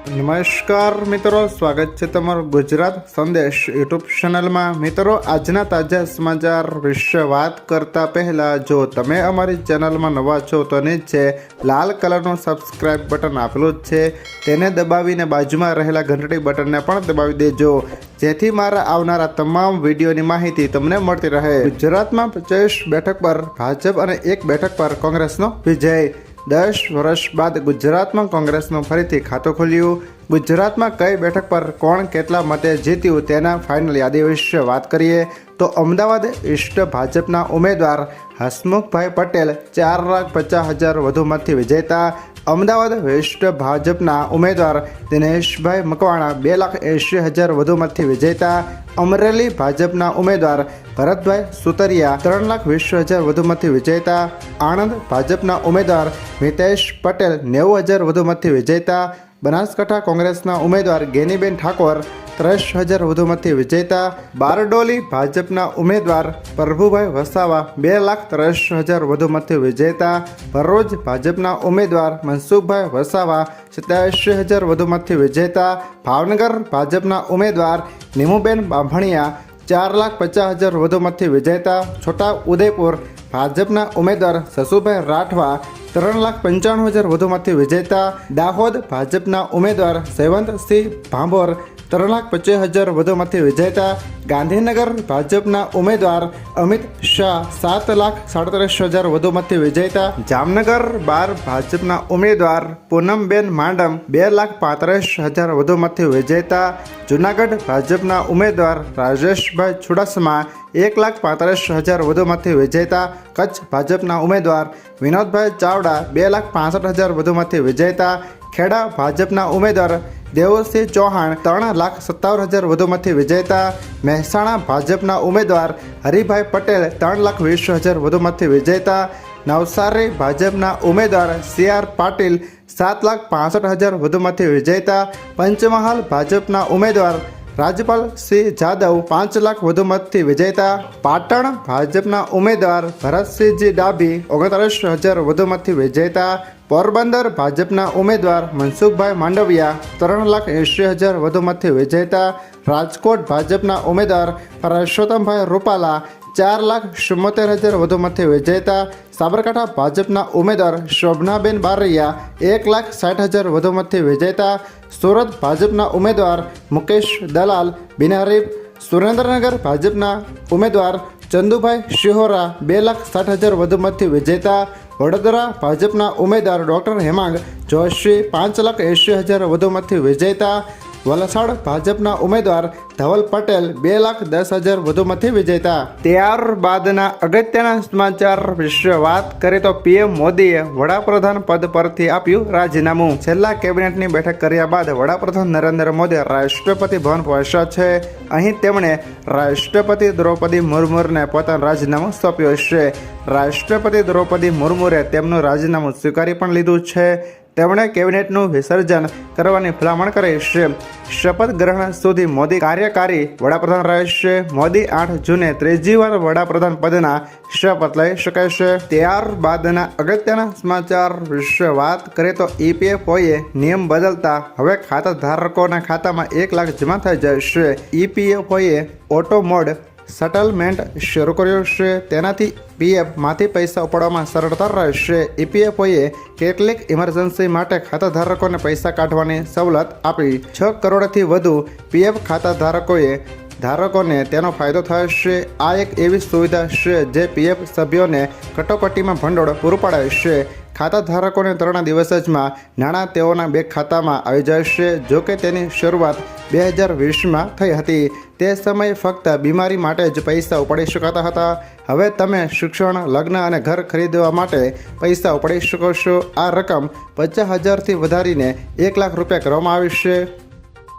નમસ્કાર મિત્રો, સ્વાગત છે તમારું ગુજરાત સંદેશ યુટ્યુબ ચેનલમાં। મિત્રો, આજના તાજા સમાચાર વિશે વાત કરતા પહેલા જો તમે અમારી ચેનલમાં નવા છો તો નીચે લાલ કલરનું સબસ્ક્રાઇબ બટન આપેલું જ છે, તેને દબાવીને બાજુમાં રહેલા ઘંટડી બટનને પણ દબાવી દેજો, જેથી મારા આવનારા તમામ વિડીયોની માહિતી તમને મળતી રહે। ગુજરાતમાં 25 બેઠક પર ભાજપ અને 1 બેઠક પર કોંગ્રેસનો વિજય। 10 વર્ષ બાદ ગુજરાતમાં કોંગ્રેસનું ફરીથી ખાતું ખુલ્યું। ગુજરાતમાં કઈ બેઠક પર કોણ કેટલા મતે જીત્યું તેના ફાઇનલ યાદી વિશે વાત કરીએ તો અમદાવાદ ઈસ્ટ ભાજપના ઉમેદવાર હસમુખભાઈ પટેલ 4,50,000 વધુ મતથી વિજેતા। અમદાવાદ વેસ્ટ ભાજપના ઉમેદવાર દિનેશભાઈ મકવાણા 2,80,000 વધુ મતથી વિજેતા। અમરેલી ભાજપના ઉમેદવાર ભરતભાઈ સુતરિયા 3,20,000 વધુ મતથી વિજેતા। આણંદ ભાજપના ઉમેદવાર મિતેશ પટેલ 90,000 વધુ મતથી વિજેતા। બનાસકાંઠા કોંગ્રેસના ઉમેદવાર ગેનીબેન ઠાકોર 30,000 વધુ મતથી વિજેતા। બારડોલી ભાજપના ઉમેદવાર પ્રભુભાઈ વસાવા 2,30,000 વધુ મતથી વિજેતા। ભરૂચ ભાજપના ઉમેદવાર મનસુખભાઈ વસાવા 87,000 વધુ મતથી વિજેતા। ભાવનગર ભાજપના ઉમેદવાર નીમુબેન બાંભણિયા 4,50,000 વધુ મતથી વિજેતા। છોટા ઉદેપુર ભાજપના ઉમેદવાર સસુભાઈ રાઠવા 3,95,000 વધુ મતથી વિજેતા। દાહોદ ભાજપના ઉમેદવાર સેવંતસિંહ ભાંભોર 3,25,000 વધુ મતથી વિજેતા। ગાંધીનગર ભાજપના ઉમેદવાર અમિત શાહ 7,37,000 વધુ મતથી વિજેતા। જામનગર ભાજપના ઉમેદવાર પૂનમબેન માંડમ 2,35,000 વધુ મતથી વિજેતા। જૂનાગઢ ભાજપના ઉમેદવાર રાજેશભાઈ ચુડાસમા 1,35,000 વધુ મતથી વિજેતા। કચ્છ ભાજપના ઉમેદવાર વિનોદભાઈ ચાવડા 2,65,000 વધુ મતથી વિજેતા। ખેડા ભાજપના ઉમેદવાર દેવસિંહ ચૌહાણ 3,57,000 વધુ મતથી વિજેતા। મહેસાણા ભાજપના ઉમેદવાર હરિભાઈ પટેલ 3,20,000 વધુ મતથી વિજેતા। નવસારી ભાજપના ઉમેદવાર CR પાટીલ 7,65,000 વધુ મતથી વિજેતા। પંચમહાલ ભાજપના ઉમેદવાર રાજપાલ સિંહ જાદવ 5 લાખ વધુ મતથી વિજેતા। પાટણ ભાજપના ઉમેદવાર ભરતસિંહજી ડાભી 39,000 વધુ મતથી વિજેતા। પોરબંદર ભાજપના ઉમેદવાર મનસુખભાઈ માંડવિયા 3,80,000 વધુ મતથી વિજેતા। રાજકોટ ભાજપના ઉમેદવાર પરસોત્તમભાઈ રૂપાલા 4,74,000 વધુ મતથી વિજેતા। સાબરકાંઠા ભાજપના ઉમેદવાર શોભનાબેન બારૈયા 1,60,000 વધુ મતથી વિજેતા। સુરત ભાજપના ઉમેદવાર મુકેશ દલાલ બિનહરીફ। સુરેન્દ્રનગર ભાજપના ઉમેદવાર ચંદુભાઈ શિહોરા 2,60,000 વધુ મતથી વિજેતા। વડોદરા ભાજપના ઉમેદવાર ડોક્ટર હેમાંગ જોશી 5,80,000 વધુ મતથી વિજેતા। વલસાડ ભાજપના ઉમેદવાર ધવલ પટેલ 2,10,000 વધુ મતથી વિજેતા। ત્યારબાદના અગત્યના સમાચાર વિશે વાત કરીએ તો PM મોદીએ વડાપ્રધાન પદ પરથી આપ્યું રાજીનામું। છેલ્લા કેબિનેટની બેઠક કર્યા બાદ વડાપ્રધાન નરેન્દ્ર મોદી રાષ્ટ્રપતિ ભવન પહોંચ્યા છે। અહીં તેમણે રાષ્ટ્રપતિ દ્રૌપદી મુર્મુને પોતાનું રાજીનામું સોંપ્યું છે। રાષ્ટ્રપતિ દ્રૌપદી મુર્મુએ તેમનું રાજીનામું સ્વીકારી પણ લીધું છે। તેમણે કેબિનેટનું વિસર્જન કરવાની ભલામણ કરી છે। શપથ ગ્રહણ સુધી મોદી કાર્યકારી વડાપ્રધાન રહેશે। મોદી 8 જૂને ત્રીજી વાર વડાપ્રધાન પદના શપથ લઈ શકે છે। ત્યારબાદના અગત્યના સમાચાર વિશે વાત કરીએ તો EPFOએ નિયમ બદલતા હવે ખાતા ધારકોના ખાતામાં 1 લાખ જમા થઈ જશે। EPFOએ ઓટો મોડ સેટલમેન્ટ શરૂ કર્યો છે, તેનાથી PFમાંથી પૈસા ઉપાડવામાં સરળતા રહેશે। EPFOએ કેટલીક ઇમરજન્સી માટે ખાતાધારકોને પૈસા કાઢવાની સવલત આપી। 6 કરોડથી વધુ PF ખાતાધારકોને તેનો ફાયદો થશે। આ એક એવી સુવિધા છે જે PF સભ્યોને કટોકટીમાં ભંડોળ પૂરું પાડે છે। ખાતાધારકોને 3 દિવસમાં નાણાં તેઓના બેંક ખાતામાં આવી જશે। જોકે તેની શરૂઆત 2020માં થઈ હતી। તે સમયે ફક્ત બીમારી માટે જ પૈસા ઉપાડી શકાતા હતા। હવે તમે શિક્ષણ, લગ્ન અને ઘર ખરીદવા માટે પૈસા ઉપાડી શકો છો। આ રકમ 50,000થી વધારીને 1 લાખ રૂપિયા કરવામાં આવી છે।